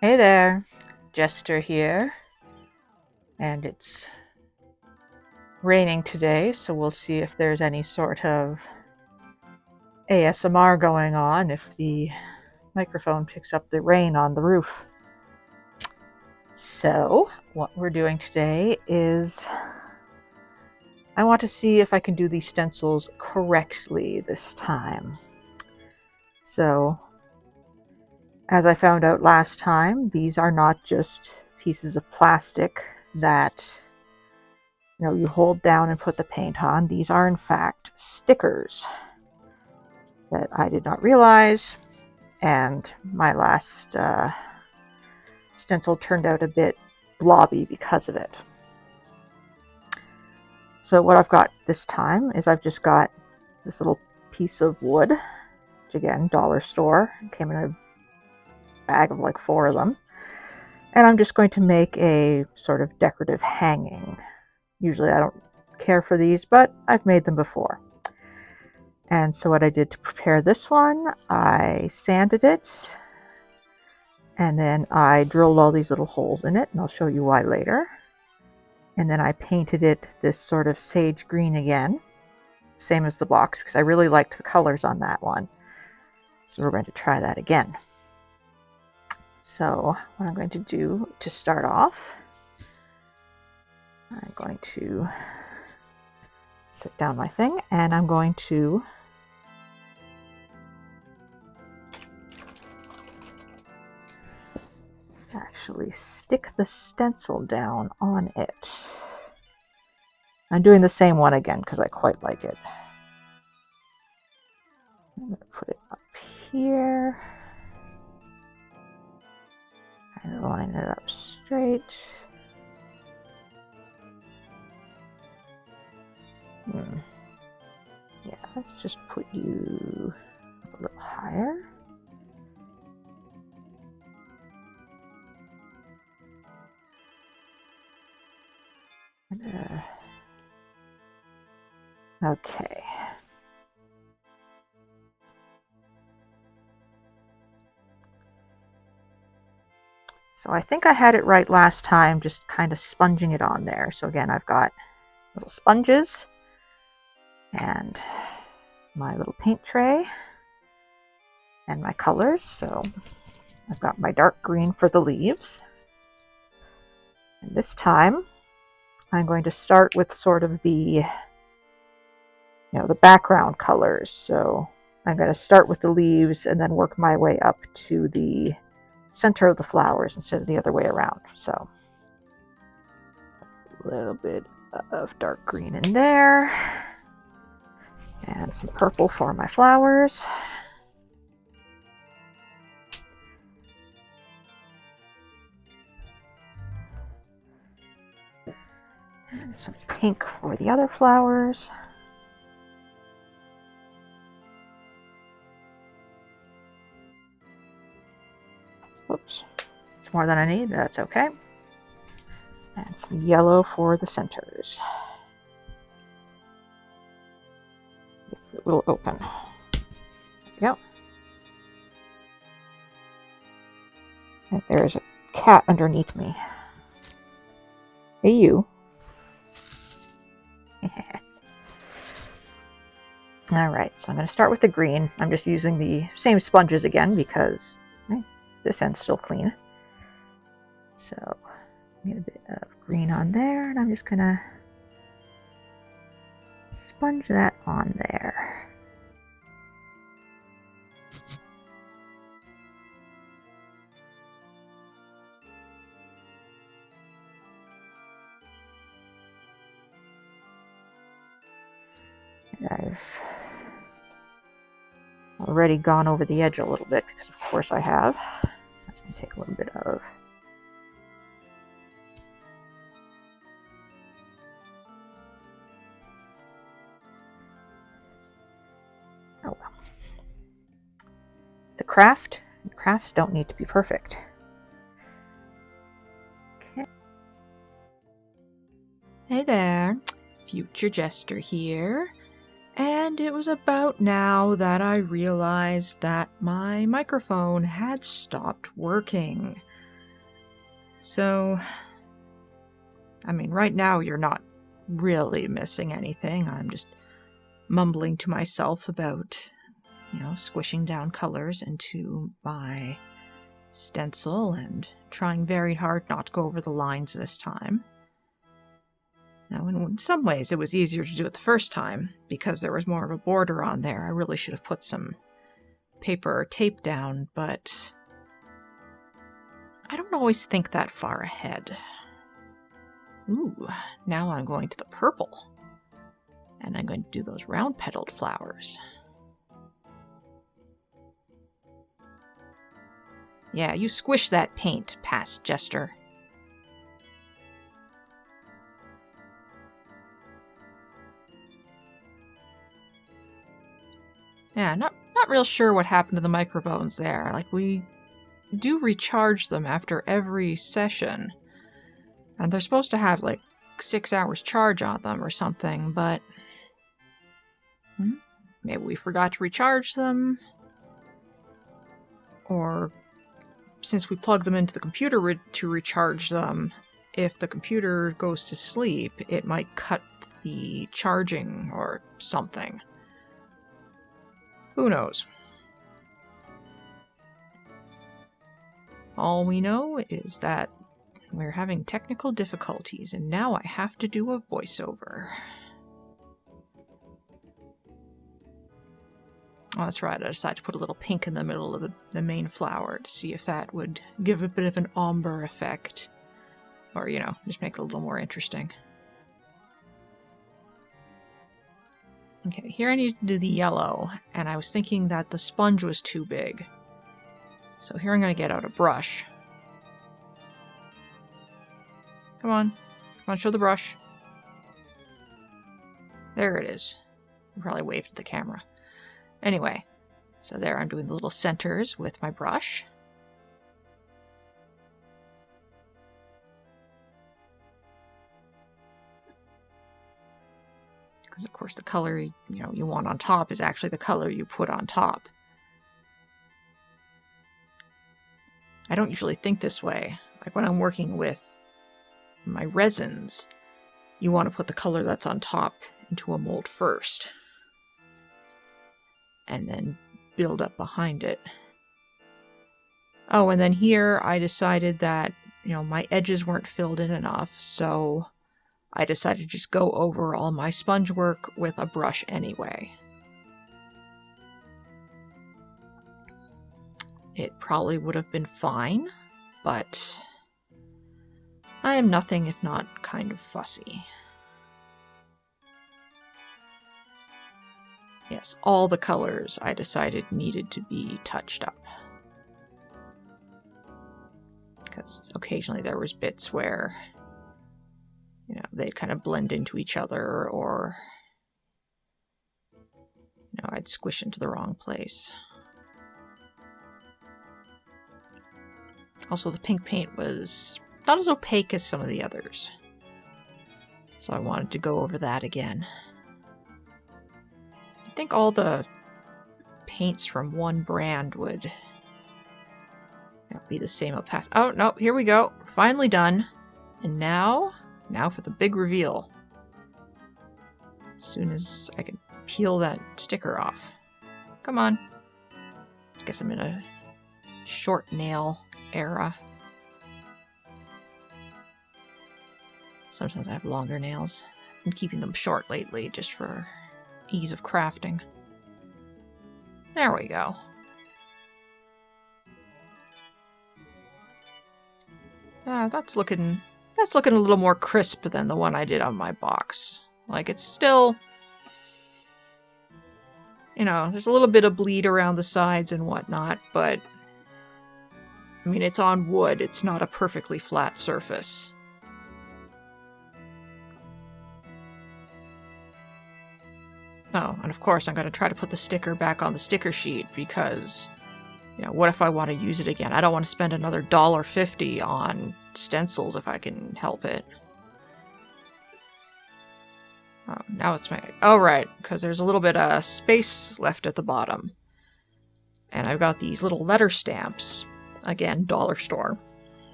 Hey there, Jester here, and it's raining today, so we'll see if there's any sort of ASMR going on if the microphone picks up the rain on the roof. So, what we're doing today is I want to see if I can do these stencils correctly this time. So, as I found out last time, these are not just pieces of plastic that you hold down and put the paint on. These are in fact stickers that I did not realize, and my last stencil turned out a bit blobby because of it. So what I've got this time is I've just got this little piece of wood, which again, dollar store, came in a bag of like 4 of them, and I'm just going to make a sort of decorative hanging. Usually I don't care for these, but I've made them before. And so what I did to prepare this one, I sanded it, and then I drilled all these little holes in it, and I'll show you why later. And then I painted it this sort of sage green again, same as the box, because I really liked the colors on that one. So we're going to try that again. So what I'm going to do to start off, I'm going to set down my thing, and I'm going to actually stick the stencil down on it. I'm doing the same one again because I quite like it. I'm going to put it up here. Kind of line it up straight. Yeah, let's just put you a little higher. Okay. So I think I had it right last time, just kind of sponging it on there. So again, I've got little sponges and my little paint tray and my colors. So I've got my dark green for the leaves. And this time I'm going to start with sort of the background colors. So I'm going to start with the leaves and then work my way up to the center of the flowers instead of the other way around. So a little bit of dark green in there and some purple for my flowers. And some pink for the other flowers. Whoops, it's more than I need, that's okay. And some yellow for the centers. If it will open. There we go. And there's a cat underneath me. Hey, you. Alright, so I'm going to start with the green. I'm just using the same sponges again because this end's still clean. So, get a bit of green on there, and I'm just going to sponge that on there. And I've already gone over the edge a little bit because of course I have. So I'm just going to take a little bit of It's a craft, and crafts don't need to be perfect. Okay. Hey there, Future Jester here, and it was about now that I realized that my microphone had stopped working. So, I mean, right now you're not really missing anything. I'm just mumbling to myself about, squishing down colors into my stencil and trying very hard not to go over the lines this time. Now, in some ways it was easier to do it the first time because there was more of a border on there. I really should have put some paper or tape down, but I don't always think that far ahead. Ooh, now I'm going to the purple. And I'm going to do those round-petaled flowers. Yeah, you squish that paint past Jester. Yeah, not real sure what happened to the microphones there. Like, we do recharge them after every session. And they're supposed to have, 6 hours charge on them or something, but maybe we forgot to recharge them. Or since we plug them into the computer to recharge them, if the computer goes to sleep, it might cut the charging or something. Who knows? All we know is that we're having technical difficulties, and now I have to do a voiceover. Oh, that's right, I decided to put a little pink in the middle of the main flower to see if that would give a bit of an ombre effect. Or, just make it a little more interesting. Okay, here I need to do the yellow, and I was thinking that the sponge was too big. So here I'm going to get out a brush. Come on, show the brush. There it is. I probably waved at the camera. Anyway, so there I'm doing the little centers with my brush. Because of course the color you want on top is actually the color you put on top. I don't usually think this way. Like when I'm working with my resins, you want to put the color that's on top into a mold first. And then build up behind it. Oh, and then here I decided that, my edges weren't filled in enough, so I decided to just go over all my sponge work with a brush anyway. It probably would have been fine, but I am nothing if not kind of fussy. Yes, all the colors I decided needed to be touched up. Because occasionally there was bits where, they'd kind of blend into each other, or, I'd squish into the wrong place. Also, the pink paint was not as opaque as some of the others. So I wanted to go over that again. I think all the paints from one brand would be the same opaque. Oh, no, here we go. Finally done. And now for the big reveal. As soon as I can peel that sticker off. Come on. I guess I'm in a short nail era. Sometimes I have longer nails. I've been keeping them short lately just for ease of crafting. There we go. That's looking a little more crisp than the one I did on my box. Like, it's still, there's a little bit of bleed around the sides and whatnot, but I mean, it's on wood. It's not a perfectly flat surface. Oh, and of course I'm going to try to put the sticker back on the sticker sheet because, what if I want to use it again? I don't want to spend another $1.50 on stencils if I can help it. Oh, now it's my... Oh, right, because there's a little bit of space left at the bottom. And I've got these little letter stamps. Again, dollar store.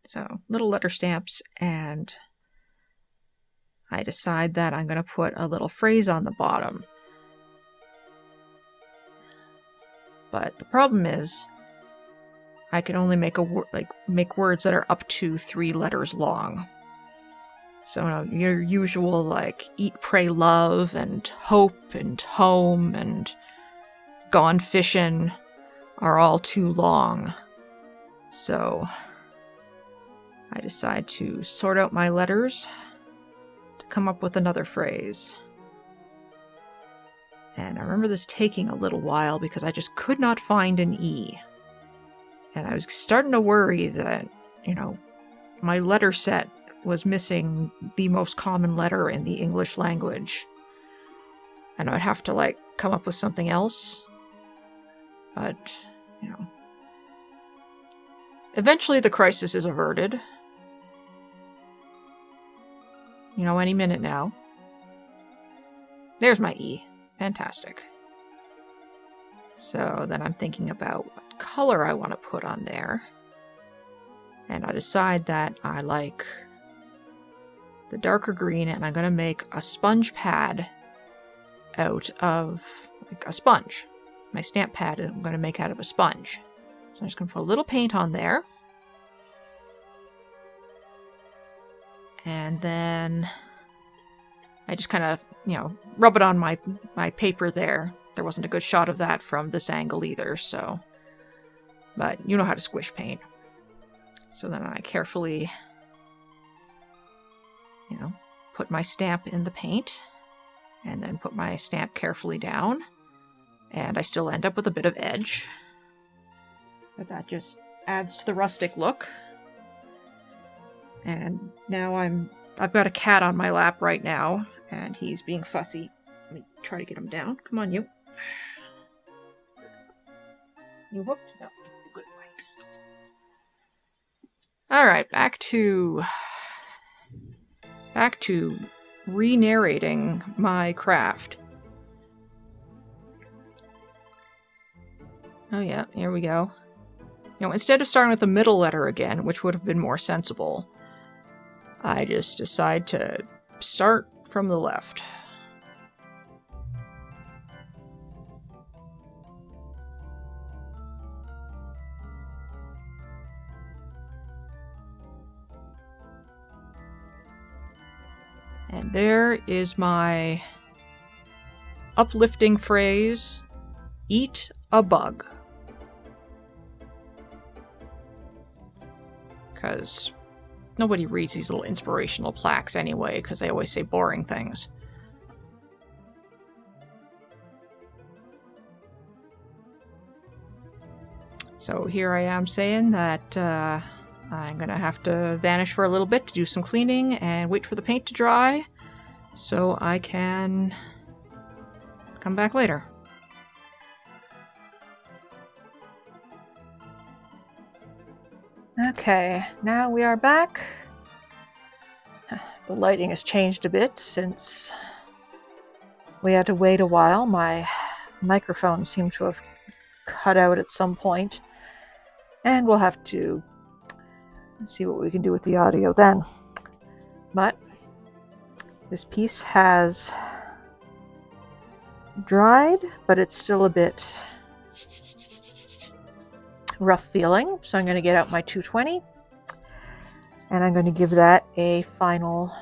So little letter stamps, and I decide that I'm going to put a little phrase on the bottom. But the problem is, I can only make make words that are up to 3 letters long. So your usual like eat, pray, love, and hope, and home, and gone fishing are all too long. So I decide to sort out my letters to come up with another phrase. And I remember this taking a little while because I just could not find an E. And I was starting to worry that, my letter set was missing the most common letter in the English language. And I'd have to, come up with something else. But, eventually the crisis is averted. Any minute now. There's my E. Fantastic. So then I'm thinking about what color I want to put on there. And I decide that I like the darker green, and I'm going to make a sponge pad out of a sponge. My stamp pad I'm going to make out of a sponge. So I'm just going to put a little paint on there. And then I just kind of, rub it on my paper there. There wasn't a good shot of that from this angle either, so. But you know how to squish paint. So then I carefully, put my stamp in the paint, and then put my stamp carefully down. And I still end up with a bit of edge. But that just adds to the rustic look. And now I've got a cat on my lap right now, and he's being fussy. Let me try to get him down. Come on, you. You hooked? No. Good boy. Alright, back to re-narrating my craft. Oh yeah, here we go. Instead of starting with the middle letter again, which would have been more sensible, I just decide to start from the left. And there is my uplifting phrase, eat a bug. Because nobody reads these little inspirational plaques anyway, because they always say boring things. So here I am saying that I'm going to have to vanish for a little bit to do some cleaning and wait for the paint to dry so I can come back later. Okay, now we are back. The lighting has changed a bit since we had to wait a while. My microphone seemed to have cut out at some point, and we'll have to see what we can do with the audio then. But this piece has dried, but it's still a bit rough feeling, so I'm going to get out my 220 and I'm going to give that a final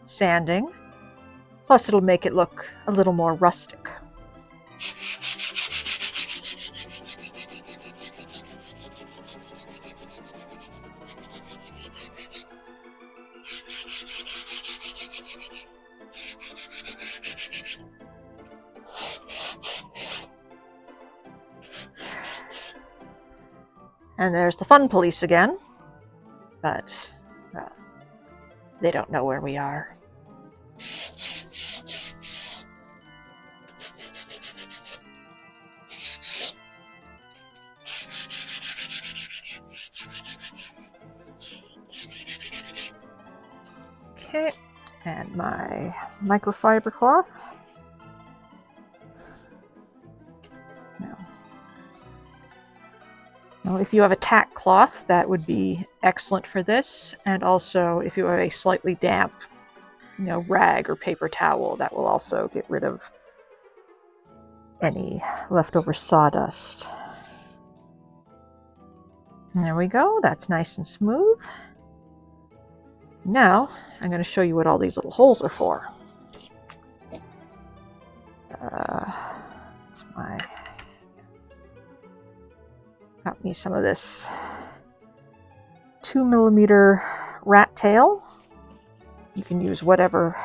sanding. Plus it'll make it look a little more rustic. And there's the fun police again, but they don't know where we are. Okay, and my microfiber cloth. Now, if you have a tack cloth, that would be excellent for this, and also if you have a slightly damp, rag or paper towel, that will also get rid of any leftover sawdust. And there we go, that's nice and smooth. Now, I'm going to show you what all these little holes are for. Got me some of this 2mm rat tail. You can use whatever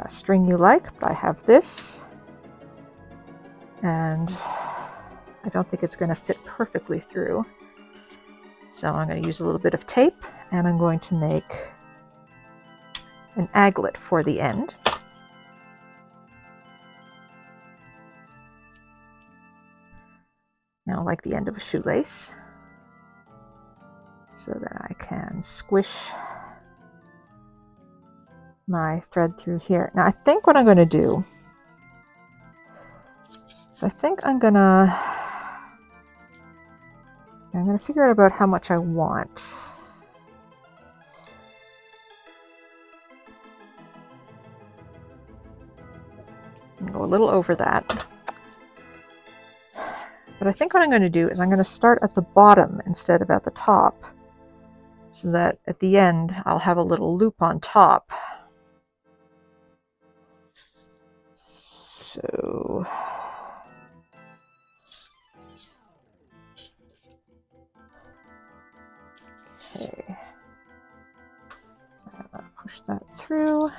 string you like, but I have this. And I don't think it's going to fit perfectly through. So I'm going to use a little bit of tape, and I'm going to make an aglet for the end. Now, like the end of a shoelace, so that I can squish my thread through here. Now, I think what I'm going to do is I'm going to figure out about how much I want. I'm going to go a little over that. But I think what I'm going to do is I'm going to start at the bottom instead of at the top, so that at the end I'll have a little loop on top. So okay, so I'm going to push that through.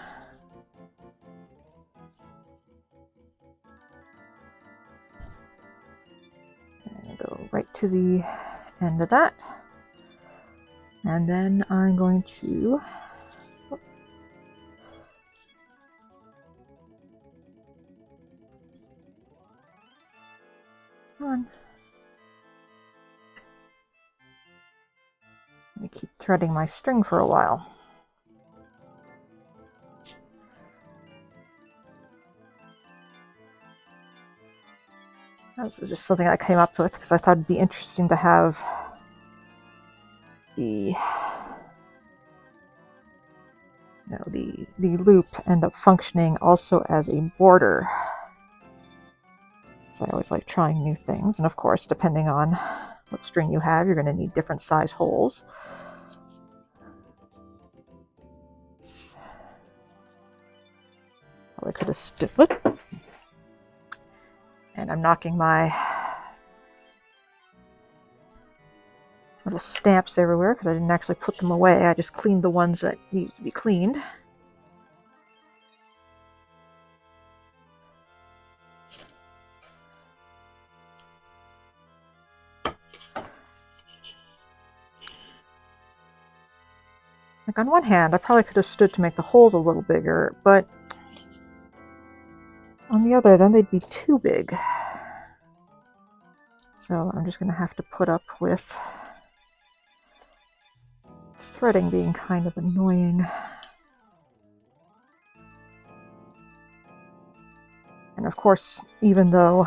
And go right to the end of that. And then I'm going to I'm going to keep threading my string for a while. This is just something I came up with because I thought it'd be interesting to have the loop end up functioning also as a border. So I always like trying new things, and of course, depending on what string you have, you're going to need different size holes. Probably could have stood. Whoop. And I'm knocking my little stamps everywhere because I didn't actually put them away. I just cleaned the ones that need to be cleaned. Like, on one hand, I probably could have stood to make the holes a little bigger, but on the other, then they'd be too big. So I'm just going to have to put up with threading being kind of annoying. And of course, even though,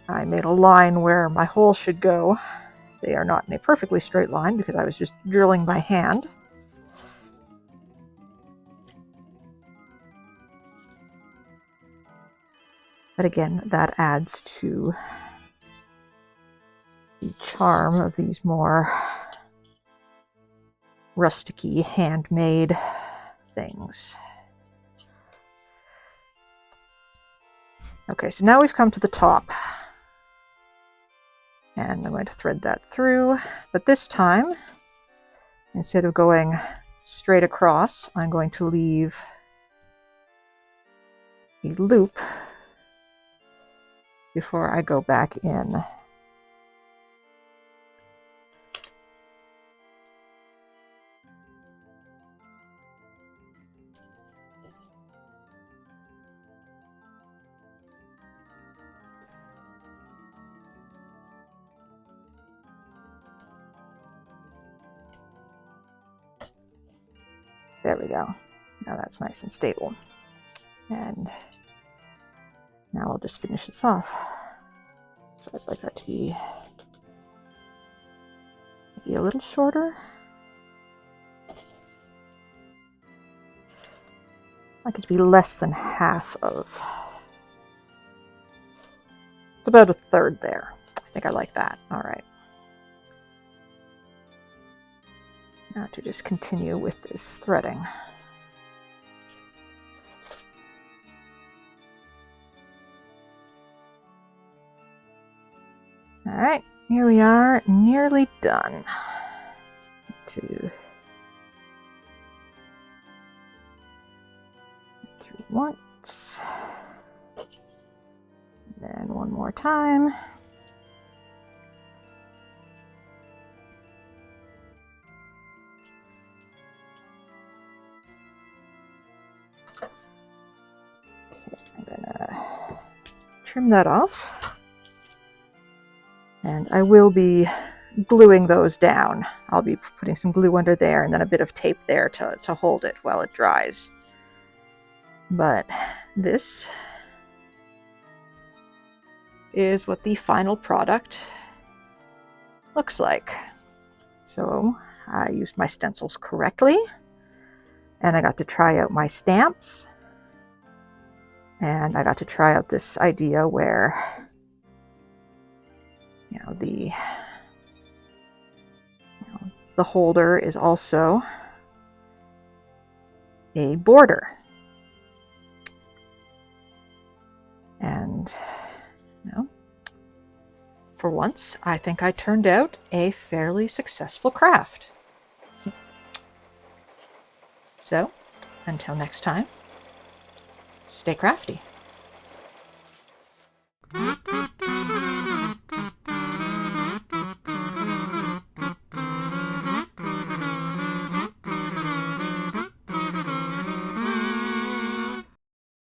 I made a line where my hole should go, they are not in a perfectly straight line because I was just drilling by hand. But again, that adds to the charm of these more rusticy, handmade things. Okay, so now we've come to the top. And I'm going to thread that through, but this time, instead of going straight across, I'm going to leave a loop before I go back in. There we go. Now that's nice and stable. And Now I'll just finish this off. So I'd like that to be maybe a little shorter. I'd like it to be less than half of. It's about a third there. I think I like that. All right. Now to just continue with this threading. All right, here we are, nearly done. Two, through once, then one more time. Okay, I'm gonna trim that off. And I will be gluing those down. I'll be putting some glue under there and then a bit of tape there to hold it while it dries. But this is what the final product looks like. So I used my stencils correctly, and I got to try out my stamps, and I got to try out this idea where the holder is also a border. And for once, I think I turned out a fairly successful craft. So, until next time, stay crafty.